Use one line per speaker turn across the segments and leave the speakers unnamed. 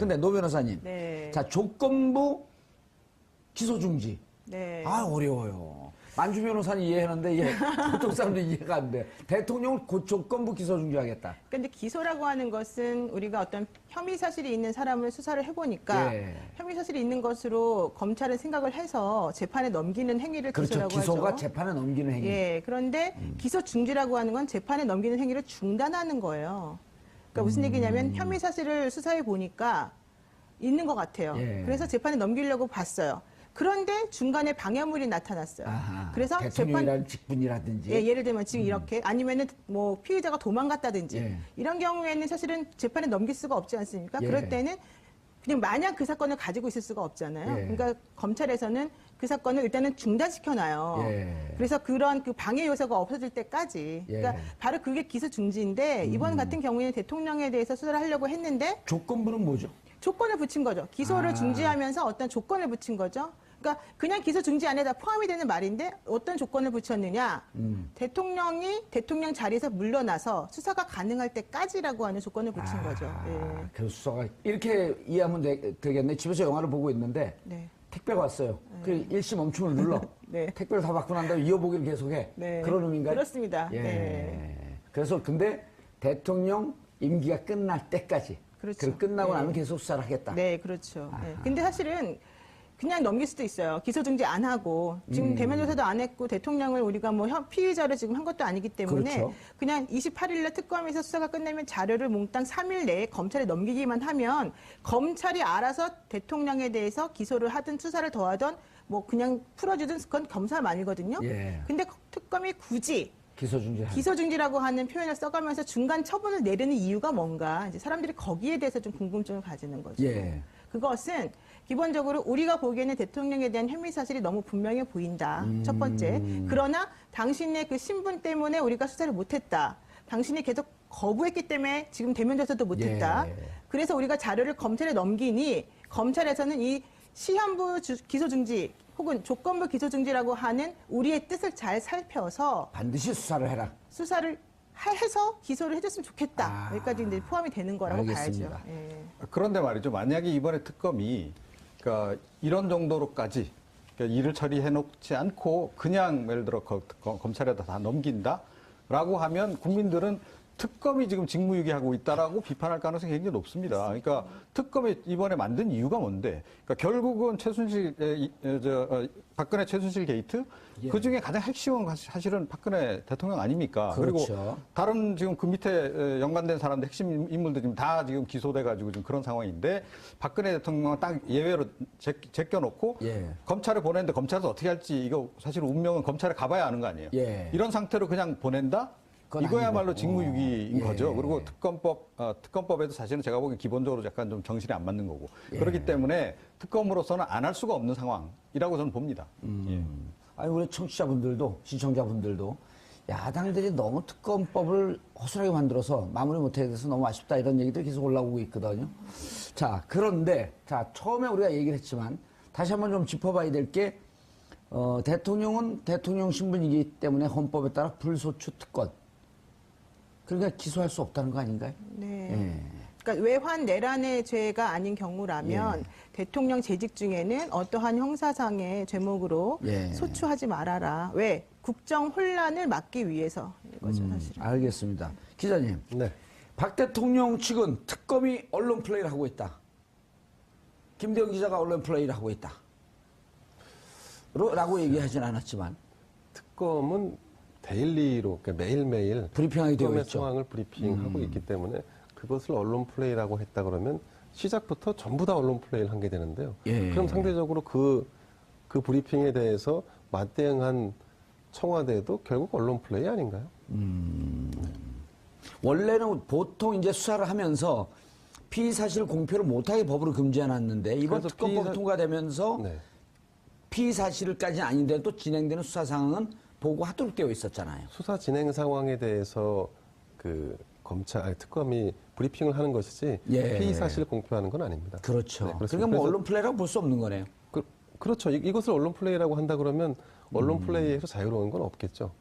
근데 노 변호사님,
네.
자 조건부 기소 중지.
네.
아 어려워요. 만주 변호사는 이해하는데 이게 보통 사람들 이해가 안 돼. 대통령을 곧 조건부 기소 중지하겠다.
근데 기소라고 하는 것은 우리가 어떤 혐의 사실이 있는 사람을 수사를 해보니까
예.
혐의 사실이 있는 것으로 검찰은 생각을 해서 재판에 넘기는 행위를
그렇죠.
기소라고
기소가
하죠.
재판에 넘기는 행위.
예. 그런데 기소 중지라고 하는 건 재판에 넘기는 행위를 중단하는 거예요. 그러니까 무슨 얘기냐면 혐의 사실을 수사해 보니까 있는 것 같아요.
예.
그래서 재판에 넘기려고 봤어요. 그런데 중간에 방해물이 나타났어요.
아하,
그래서
대통령이라는 직분이라든지.
예, 예를 들면 지금 이렇게 아니면은 뭐 피의자가 도망갔다든지
예.
이런 경우에는 사실은 재판에 넘길 수가 없지 않습니까?
예.
그럴 때는 그냥 마냥 그 사건을 가지고 있을 수가 없잖아요.
예.
그러니까 검찰에서는 그 사건을 일단은 중단시켜놔요.
예.
그래서 그런 그 방해 요소가 없어질 때까지. 그러니까
예.
바로 그게 기소 중지인데 이번 같은 경우에는 대통령에 대해서 수사를 하려고 했는데
조건부는 뭐죠?
조건을 붙인 거죠. 기소를
아.
중지하면서 어떤 조건을 붙인 거죠. 그러니까 그냥 기소 중지 안에 다 포함이 되는 말인데 어떤 조건을 붙였느냐. 대통령이 대통령 자리에서 물러나서 수사가 가능할 때까지라고 하는 조건을 붙인 거죠. 예.
그 수사가 이렇게 이해하면 되겠네. 집에서 영화를 보고 있는데
네.
택배가 왔어요. 그 일시 멈춤을 눌러.
네.
택배를 다 받고 난 다음에 이어보기를 계속해.
네.
그런 의미인가요?
그렇습니다.
예.
네.
그래서 근데 대통령 임기가 끝날 때까지.
그렇죠.
그리고 끝나고
네.
나면 계속 수사를 하겠다.
네, 그렇죠. 네. 근데 사실은 그냥 넘길 수도 있어요. 기소 중지 안 하고 지금 대면 조사도 안 했고 대통령을 우리가 뭐 피의자를 지금 한 것도 아니기 때문에
그렇죠.
그냥 28일날 특검에서 수사가 끝나면 자료를 몽땅 3일 내에 검찰에 넘기기만 하면 검찰이 알아서 대통령에 대해서 기소를 하든 수사를 더하든 뭐 그냥 풀어주든 그건 검사만이거든요.
예.
근데 특검이 굳이
기소 중지.
기소 중지라고 하는 표현을 써가면서 중간 처분을 내리는 이유가 뭔가 이제 사람들이 거기에 대해서 좀 궁금증을 가지는 거죠.
예.
그것은 기본적으로 우리가 보기에는 대통령에 대한 혐의 사실이 너무 분명해 보인다. 첫 번째. 그러나 당신의 그 신분 때문에 우리가 수사를 못했다. 당신이 계속 거부했기 때문에 지금 대면 조사도 못했다.
예.
그래서 우리가 자료를 검찰에 넘기니 검찰에서는 이 시한부 기소 중지 혹은 조건부 기소 중지라고 하는 우리의 뜻을 잘 살펴서
반드시 수사를 해라.
수사를 해서 기소를 해줬으면 좋겠다.
아,
여기까지 이제 포함이 되는 거라고
알겠습니다.
봐야죠. 예.
그런데 말이죠. 만약에 이번에 특검이 그러니까 이런 정도로까지 그러니까 일을 처리해 놓지 않고 그냥 예를 들어 검찰에다 다 넘긴다라고 하면 국민들은 특검이 지금 직무유기하고 있다라고 비판할 가능성이 굉장히 높습니다. 그러니까 특검이 이번에 만든 이유가 뭔데? 그러니까 결국은 박근혜 최순실 게이트
예.
그 중에 가장 핵심은 사실은 박근혜 대통령 아닙니까?
그렇죠.
그리고 다른 지금 그 밑에 연관된 사람들 핵심 인물들 지금 다 지금 기소돼가지고 지금 그런 상황인데 박근혜 대통령은 딱 예외로 제껴놓고
예.
검찰에 보냈는데 검찰에서 어떻게 할지 이거 사실 운명은 검찰에 가봐야 아는 거 아니에요?
예.
이런 상태로 그냥 보낸다?
그건
이거야말로
아니고.
직무유기인
예.
거죠. 그리고 특검법에도 사실은 제가 보기엔 기본적으로 약간 좀 정신이 안 맞는 거고.
예.
그렇기 때문에 특검으로서는 안 할 수가 없는 상황이라고 저는 봅니다. 예.
아니, 우리 청취자분들도, 시청자분들도, 야당들이 너무 특검법을 허술하게 만들어서 마무리 못하게 돼서 너무 아쉽다 이런 얘기들이 계속 올라오고 있거든요. 자, 그런데, 자, 처음에 우리가 얘기를 했지만, 다시 한번 좀 짚어봐야 될 게, 대통령은 대통령 신분이기 때문에 헌법에 따라 불소추 특권. 그러니까 기소할 수 없다는 거 아닌가요?
네.
예.
그러니까 외환 내란의 죄가 아닌 경우라면
예.
대통령 재직 중에는 어떠한 형사상의 죄목으로
예.
소추하지 말아라. 왜? 국정 혼란을 막기 위해서 이거죠, 사실은.
알겠습니다. 기자님.
네.
박 대통령 측은 특검이 언론 플레이를 하고 있다. 김대영 기자가 언론 플레이를 하고 있다. 라고 얘기하진 않았지만.
특검은 데일리로 그러니까 매일매일
브리핑하게 되어
특검의
있죠.
상황을 브리핑하고 있기 때문에 그것을 언론 플레이라고 했다 그러면 시작부터 전부 다 언론 플레이를 한 게 되는데요.
예.
그럼 상대적으로 그 브리핑에 대해서 맞대응한 청와대도 결국 언론 플레이 아닌가요?
원래는 보통 이제 수사를 하면서 피의 사실 공표를 못하게 법으로 금지해놨는데 이번
그래서
특검법이 통과되면서
네.
피의 사실까지는 아닌데 또 진행되는 수사 상황은 보고하도록 되어 있었잖아요.
수사 진행 상황에 대해서 특검이 브리핑을 하는 것이지
예.
피의 사실 공표하는 건 아닙니다.
그렇죠.
네,
그러니까 뭐 언론 플레이라고 볼 수 없는 거네요.
그렇죠. 이것을 언론 플레이라고 한다 그러면 언론 플레이에서 자유로운 건 없겠죠.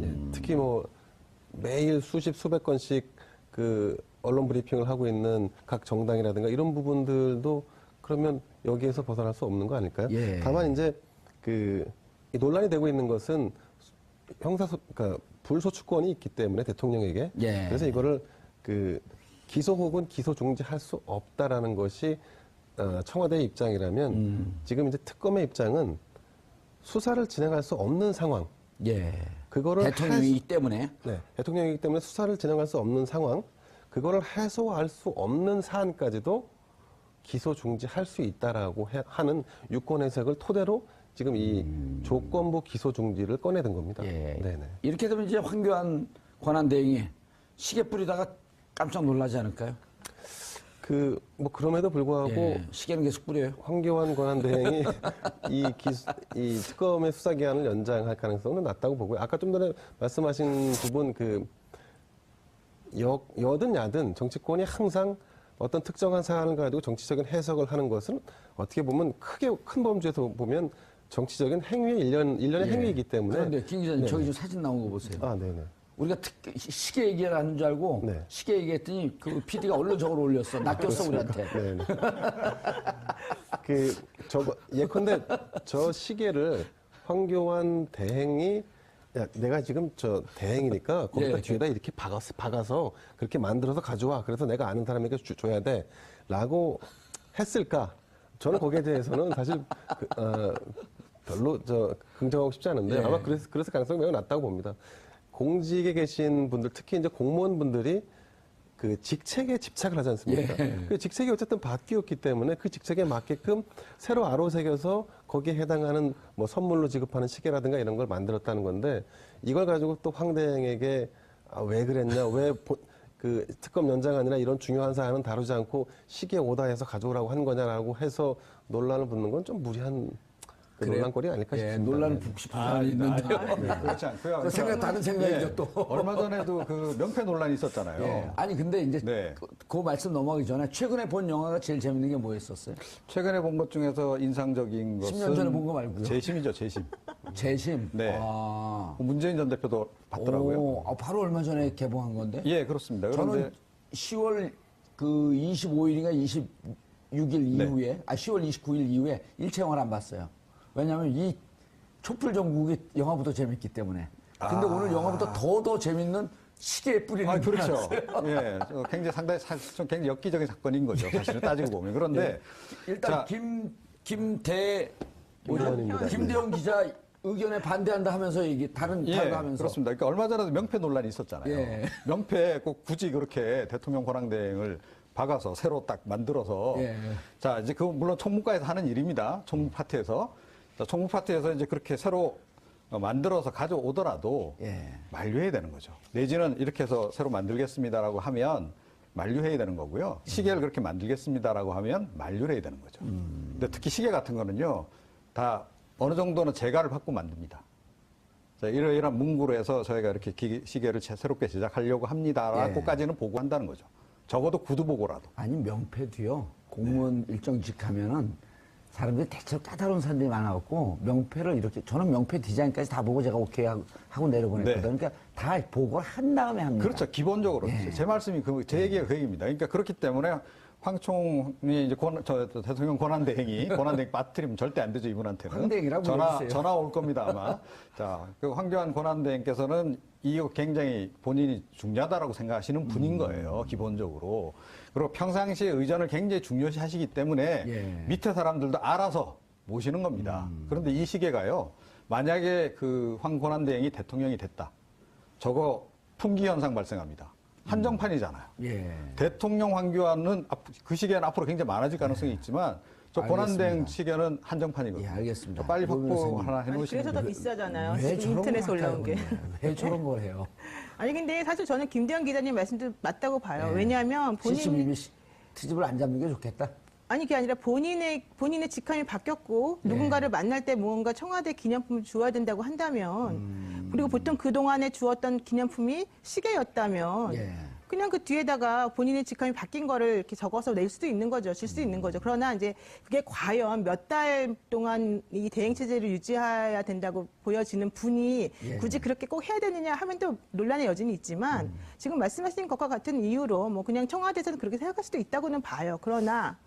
예, 특히 뭐 매일 수십 수백 건씩 그 언론 브리핑을 하고 있는 각 정당이라든가 이런 부분들도 그러면 여기에서 벗어날 수 없는 거 아닐까요?
예.
다만 이제 이 논란이 되고 있는 것은 그러니까 불소추권이 있기 때문에 대통령에게
예.
그래서 이거를 기소 혹은 기소 중지할 수 없다라는 것이 청와대의 입장이라면 지금 이제 특검의 입장은 수사를 진행할 수 없는 상황.
예.
그거를
대통령이기 때문에.
네, 대통령이기 때문에 수사를 진행할 수 없는 상황, 그거를 해소할 수 없는 사안까지도 기소 중지할 수 있다라고 하는 유권 해석을 토대로 지금 이 조건부 기소 중지를 꺼내든 겁니다.
예.
네네.
이렇게 되면 이제 황교안 권한대행이 시계 뿌리다가 깜짝 놀라지 않을까요?
그럼에도 불구하고
예. 시계는 계속 뿌려요.
황교안 권한대행이 이 특검의 수사 기한을 연장할 가능성은 낮다고 보고요. 아까 좀 전에 말씀하신 부분 여든 야든 정치권이 항상 어떤 특정한 사안을 가지고 정치적인 해석을 하는 것은 어떻게 보면 큰 범주에서 보면 정치적인 행위의 일련의
예.
행위이기 때문에.
그런데 김 기자님
네.
저기 좀 사진 나온 거 보세요.
아, 네네.
우리가 시계 얘기를 하는 줄 알고
네.
시계 얘기했더니 그 PD가 얼른 저걸 올렸어. 낚였어 우리한테.
네네. 예컨대 저 시계를 황교안 대행이 야, 내가 지금 저 대행이니까 거기다
예,
뒤에다 이렇게 박아서 그렇게 만들어서 가져와. 그래서 내가 아는 사람에게 줘야 돼. 라고 했을까? 저는 거기에 대해서는 사실 별로 긍정하고 싶지 않은데
예.
아마 그랬을 가능성이 매우 낮다고 봅니다. 공직에 계신 분들, 특히 이제 공무원분들이 그 직책에 집착을 하지 않습니까?
예.
그 직책이 어쨌든 바뀌었기 때문에 그 직책에 맞게끔 새로 아로새겨서 거기에 해당하는 뭐 선물로 지급하는 시계라든가 이런 걸 만들었다는 건데 이걸 가지고 또 황 대행에게 왜 그랬냐, 왜 그 특검 연장 아니라 이런 중요한 사안은 다루지 않고 시계 오다해서 가져오라고 한 거냐라고 해서 논란을 붙는 건 좀 무리한 논란거리 아닐까
예,
싶습니다.
논란을
네.
붙고 싶은 사람이 있는데요.
그렇지 않고요.
그 생각 다른 생각이죠 또.
얼마 전에도 그 명패 논란이 있었잖아요.
예. 아니 근데 이제
네.
그 말씀 넘어가기 전에 최근에 본 영화가 제일 재밌는 게 뭐였었어요?
최근에 본 것 중에서 인상적인 것은
10년 전에 본 거 말고요.
재심이죠, 재심.
재심.
네.
아.
문재인 전 대표도 봤더라고요.
오, 바로 얼마 전에 개봉한 건데.
예, 그렇습니다.
저는
그런데
10월 그 25일인가 26일 이후에, 10월 29일 이후에 일체 영화를 안 봤어요. 왜냐하면 이 촛불 전국이 영화보다 재밌기 때문에. 근데 오늘 영화보다 더 재밌는 시계에 뿌리는 게
그렇죠.
나왔어요.
예, 굉장히 상당히 좀 굉장히 엽기적인 사건인 거죠. 사실은 따지고 보면. 그런데
예. 일단
자,
의원입니다.
김대영 기자 의견에 반대한다 하면서 다른
예,
하면서.
그렇습니다. 그러니까 얼마 전에도 명패 논란이 있었잖아요.
예.
명패 꼭 굳이 그렇게 대통령 권한대행을 박아서 새로 딱 만들어서
예.
자 이제 그 물론 총무과에서 하는 일입니다. 총무 파트에서 자, 총무 파트에서 이제 그렇게 새로 만들어서 가져오더라도
예.
만류해야 되는 거죠. 내지는 이렇게 해서 새로 만들겠습니다라고 하면 만류해야 되는 거고요. 시계를 그렇게 만들겠습니다라고 하면 만류를 해야 되는 거죠. 근데 특히 시계 같은 거는요, 다 어느 정도는 재가를 받고 만듭니다. 자, 이러이러한 문구로 해서 저희가 이렇게 시계를 새롭게 제작하려고 합니다라고까지는 보고한다는 거죠. 적어도 구두 보고라도.
아니 명패도요. 공무원 일정직 하면은 사람들이 대체로 까다로운 사람들이 많아갖고 명패를 이렇게 저는 명패 디자인까지 다 보고 제가 오케이 하고 내려보냈거든요.
네.
그러니까 다 보고를 한 다음에 합니다.
그렇죠. 기본적으로.
예.
제 말씀이 제 얘기가 그 얘기입니다. 그러니까 그렇기 때문에 황 총리 이제 대통령 권한대행이 빠뜨리면 절대 안 되죠, 이분한테는.
황대행이라고 불러주세요.
전화 올 겁니다, 아마. 자, 그 황교안 권한대행께서는 이거 굉장히 본인이 중요하다라고 생각하시는 분인 거예요, 기본적으로. 그리고 평상시에 의전을 굉장히 중요시 하시기 때문에
예.
밑에 사람들도 알아서 모시는 겁니다. 그런데 이 시계가요, 만약에 그 황 권한대행이 대통령이 됐다. 저거 품귀 현상 발생합니다. 한정판이잖아요.
예.
대통령 황교안은 그 시기에는 앞으로 굉장히 많아질 가능성이 있지만 저 권한대행
알겠습니다.
시기에는 한정판이거든요.
예, 알겠습니다.
빨리 확보
노무현
하나
아니,
해놓으시면
그래서 더
돼요.
비싸잖아요.
왜
지금
저런
인터넷에
걸
올라온 게.
할까요, 근데? 왜 저런 걸 해요?
아니 근데 사실 저는 김대영 기자님 말씀도 맞다고 봐요. 왜냐하면
CCTV 트집을 안 잡는 게 좋겠다.
아니 그게 아니라 본인의 직함이 바뀌었고 누군가를 만날 때 뭔가 청와대 기념품을 주어야 된다고 한다면 그리고 보통 그 동안에 주었던 기념품이 시계였다면
예.
그냥 그 뒤에다가 본인의 직함이 바뀐 거를 이렇게 적어서 낼 수도 있는 거죠. 줄 수 있는 거죠. 그러나 이제 그게 과연 몇 달 동안 이 대행 체제를 유지해야 된다고 보여지는 분이
예.
굳이 그렇게 꼭 해야 되느냐 하면 또 논란의 여지는 있지만 지금 말씀하신 것과 같은 이유로 뭐 그냥 청와대에서는 그렇게 생각할 수도 있다고는 봐요. 그러나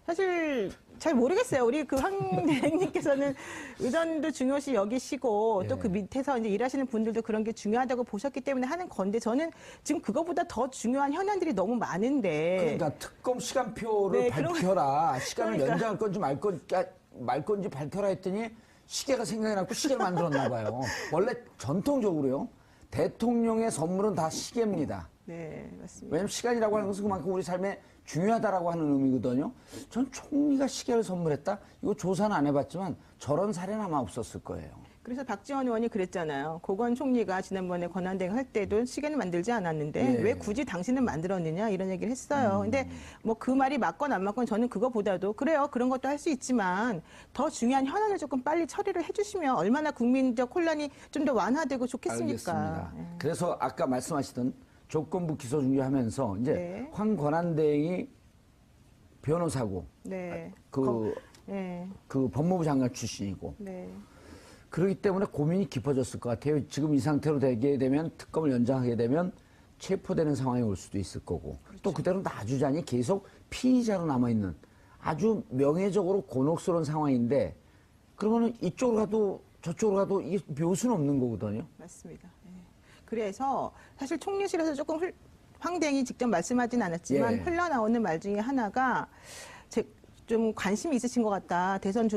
사실 잘 모르겠어요. 우리 그 황 대행님께서는 의전도 중요시 여기시고 또 그 밑에서 이제 일하시는 분들도 그런 게 중요하다고 보셨기 때문에 하는 건데 저는 지금 그거보다 더 중요한 현안들이 너무 많은데.
그러니까 특검 시간표를
네,
밝혀라. 시간을
그러니까.
연장할 건지 말 건지 밝혀라 했더니 시계가 생각이 났고 시계를 만들었나 봐요. 원래 전통적으로요. 대통령의 선물은 다 시계입니다.
네, 맞습니다.
왜냐면 시간이라고 하는 것은 그만큼 우리 삶에 중요하다라고 하는 의미거든요. 전 총리가 시계를 선물했다? 이거 조사는 안 해봤지만 저런 사례는 아마 없었을 거예요.
그래서 박지원 의원이 그랬잖아요. 고건 총리가 지난번에 권한대행 할 때도 시계는 만들지 않았는데
예.
왜 굳이 당신은 만들었느냐 이런 얘기를 했어요. 근데 뭐 그 말이 맞건 안 맞건 저는 그거보다도 그래요. 그런 것도 할 수 있지만 더 중요한 현안을 조금 빨리 처리를 해주시면 얼마나 국민적 혼란이 좀 더 완화되고 좋겠습니까.
알겠습니다.
예.
그래서 아까 말씀하시던 조건부 기소 중개하면서 이제
네.
황 권한대행이 변호사고
네. 네.
그 법무부 장관 출신이고
네.
그렇기 때문에 고민이 깊어졌을 것 같아요. 지금 이 상태로 되게 되면 특검을 연장하게 되면 체포되는 상황이 올 수도 있을 거고 또 그대로 나주자니 계속 피의자로 남아있는 아주 명예적으로 곤혹스러운 상황인데 그러면은 이쪽으로 가도 저쪽으로 가도 이게 묘수는 없는 거거든요.
맞습니다. 예. 그래서 사실 총리실에서 조금 황 대행이 직접 말씀하진 않았지만
예.
흘러나오는 말 중에 하나가 좀 관심이 있으신 것 같다. 대선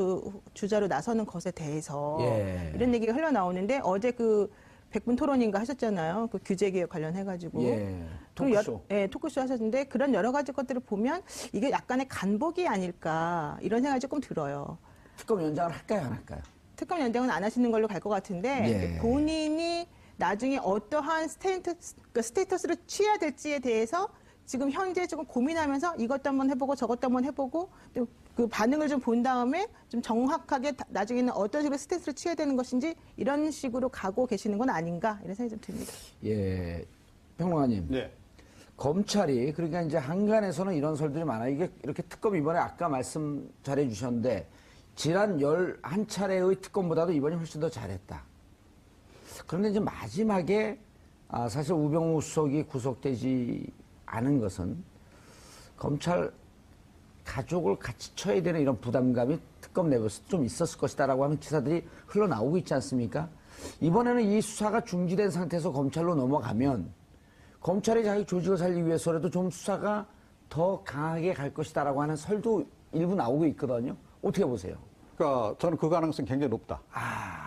주자로 나서는 것에 대해서
예.
이런 얘기가 흘러나오는데 어제 그 100분 토론인가 하셨잖아요. 그 규제 개혁 관련해가지고.
예.
그리고
토크쇼.
토크쇼 하셨는데 그런 여러 가지 것들을 보면 이게 약간의 간복이 아닐까 이런 생각이 조금 들어요.
특검 연장을 할까요, 안 할까요?
특검 연장은 안 하시는 걸로 갈 것 같은데
예.
본인이 나중에 어떠한 스테이터스를 취해야 될지에 대해서 지금 현재 조금 고민하면서 이것도 한번 해보고 저것도 한번 해보고 또 그 반응을 좀 본 다음에 좀 정확하게 나중에는 어떤 식으로 스탠스를 취해야 되는 것인지 이런 식으로 가고 계시는 건 아닌가 이런 생각이 좀 듭니다.
예. 평론가님.
네.
검찰이 그러니까 이제 한간에서는 이런 설들이 많아요. 이게 이렇게 특검 이번에 아까 말씀 잘해 주셨는데 지난 11차례의 특검보다도 이번이 훨씬 더 잘했다. 그런데 이제 마지막에 사실 우병우 수석이 구속되지 않은 것은 검찰 가족을 같이 쳐야 되는 이런 부담감이 특검 내부에서 좀 있었을 것이다라고 하는 기사들이 흘러나오고 있지 않습니까? 이번에는 이 수사가 중지된 상태에서 검찰로 넘어가면 검찰이 자기 조직을 살리기 위해서라도 좀 수사가 더 강하게 갈 것이다라고 하는 설도 일부 나오고 있거든요. 어떻게 보세요?
그러니까 저는 그 가능성이 굉장히 높다.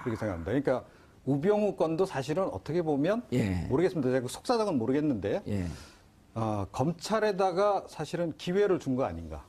그렇게 생각합니다. 그러니까 우병우 건도 사실은 어떻게 보면
예.
모르겠습니다. 제가 속사정은 모르겠는데
예.
검찰에다가 사실은 기회를 준 거 아닌가.